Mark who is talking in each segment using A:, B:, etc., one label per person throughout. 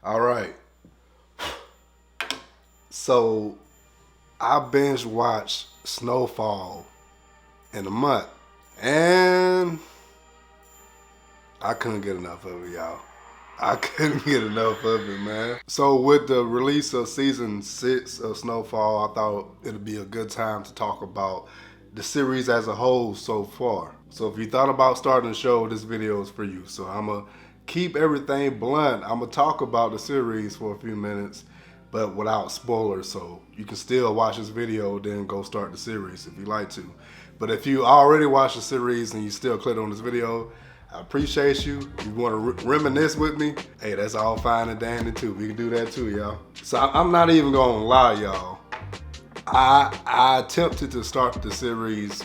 A: All right. So I binge watched Snowfall in a month, and I couldn't get enough of it, y'all. I couldn't get enough of it, man. So with the release of season 6 of Snowfall, I thought it'd be a good time to talk about the series as a whole so far. So if you thought about starting the show, this video is for you. So I'm gonna keep everything blunt. I'm gonna talk about the series for a few minutes, but without spoilers, so you can still watch this video, then go start the series if you like to. But if you already watched the series and you still click on this video, I appreciate you. If you want to reminisce with me, hey, that's all fine and dandy too. We can do that too, y'all. So I'm not even gonna lie, y'all. I attempted to start the series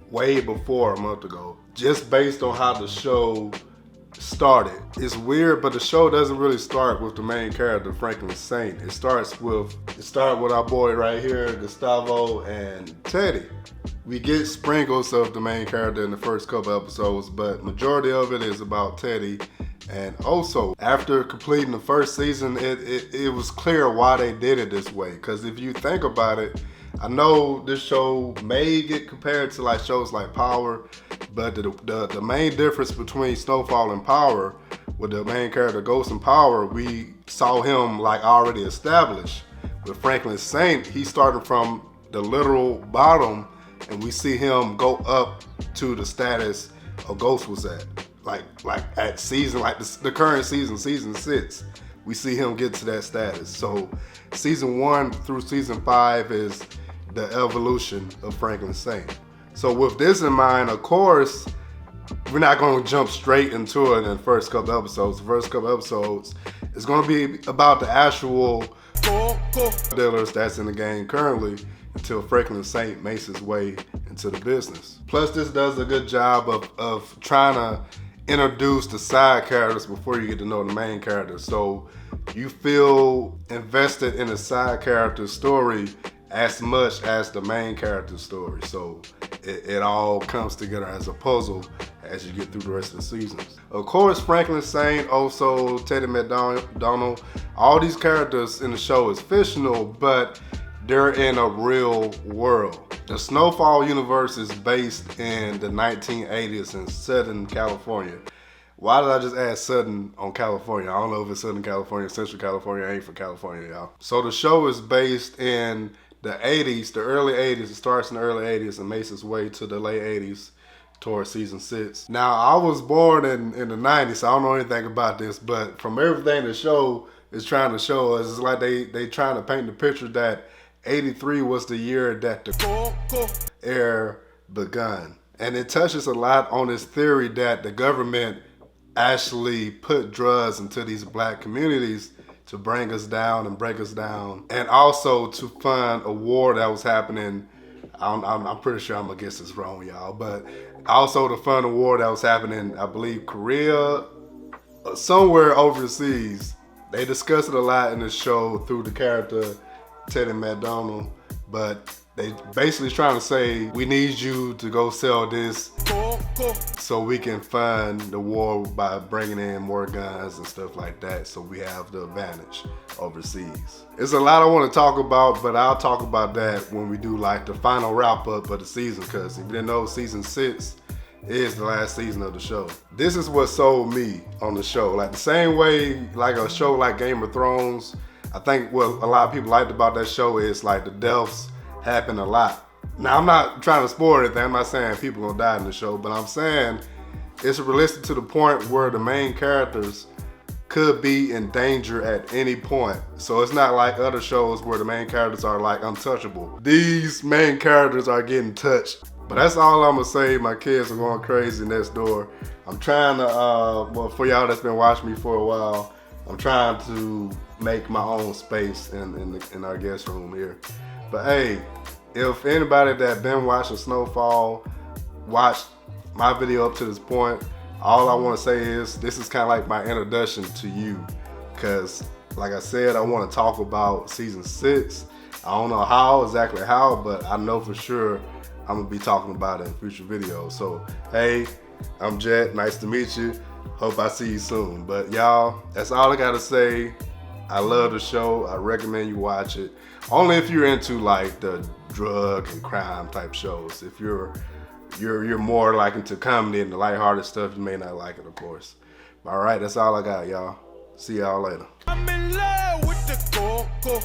A: way before a month ago, just based on how the show started. It's weird, but the show doesn't really start with the main character, Franklin Saint. It starts with our boy right here, Gustavo and Teddy. We get sprinkles of the main character in the first couple episodes, but majority of it is about Teddy. And also, after completing the first season, it was clear why they did it this way. Because if you think about it, I know this show may get compared to like shows like Power, but the main difference between Snowfall and Power, with the main character Ghost and Power, we saw him like already established. With Franklin Saint, he started from the literal bottom, and we see him go up to the status of Ghost was at. Like at season, like the current season, season 6, we see him get to that status. So season 1 through season 5 is the evolution of Franklin Saint. So with this in mind, of course, we're not going to jump straight into it in the first couple episodes. The first couple episodes is going to be about the actual dealers that's in the game currently, until Franklin Saint makes his way into the business. Plus, this does a good job of trying to introduce the side characters before you get to know the main character. So you feel invested in the side character's story as much as the main character's story. So it all comes together as a puzzle as you get through the rest of the seasons. Of course, Franklin Saint, also Teddy McDonald, all these characters in the show is fictional, but they're in a real world. The Snowfall universe is based in the 1980s in Southern California. Why did I just add Southern on California? I don't know if it's Southern California, Central California, ain't for California, y'all. So the show is based in the 80s, the early 80s. It starts in the early 80s and makes its way to the late 80s towards season 6. Now, I was born in the 90s, so I don't know anything about this, but from everything the show is trying to show us, it's like they trying to paint the picture that 83 was the year that the era begun. And it touches a lot on this theory that the government actually put drugs into these black communities to bring us down and break us down, and also to fund a war that was happening. I'm pretty sure I'm gonna guess this wrong, y'all, but also to fund a war that was happening, I believe Korea, somewhere overseas. They discuss it a lot in the show through the character Teddy McDonald, but they basically trying to say, we need you to go sell this so we can fund the war by bringing in more guns and stuff like that, so we have the advantage overseas. It's a lot I want to talk about, but I'll talk about that when we do like the final wrap up of the season, because if you didn't know, season 6 is the last season of the show. This is what sold me on the show. Like the same way like a show like Game of Thrones, I think what a lot of people liked about that show is like the deaths happen a lot. Now, I'm not trying to spoil anything. I'm not saying people gonna die in the show, but I'm saying it's realistic to the point where the main characters could be in danger at any point. So it's not like other shows where the main characters are like untouchable. These main characters are getting touched. But that's all I'm gonna say. My kids are going crazy next door. I'm trying to, well, for y'all that's been watching me for a while, I'm trying to make my own space in our guest room here. But hey, if anybody that been watching Snowfall watched my video up to this point, all I want to say is this is kind of like my introduction to you, because like I said, I want to talk about season 6. I don't know exactly how, but I know for sure I'm gonna be talking about it in future videos. So hey, I'm Jet, nice to meet you. Hope I see you soon. But y'all, that's all I gotta say. I love the show. I recommend you watch it. Only if you're into like the drug and crime type shows. If you're more like into comedy and the lighthearted stuff, you may not like it, of course. All right, that's all I got, y'all. See y'all later. I'm in love with the coco.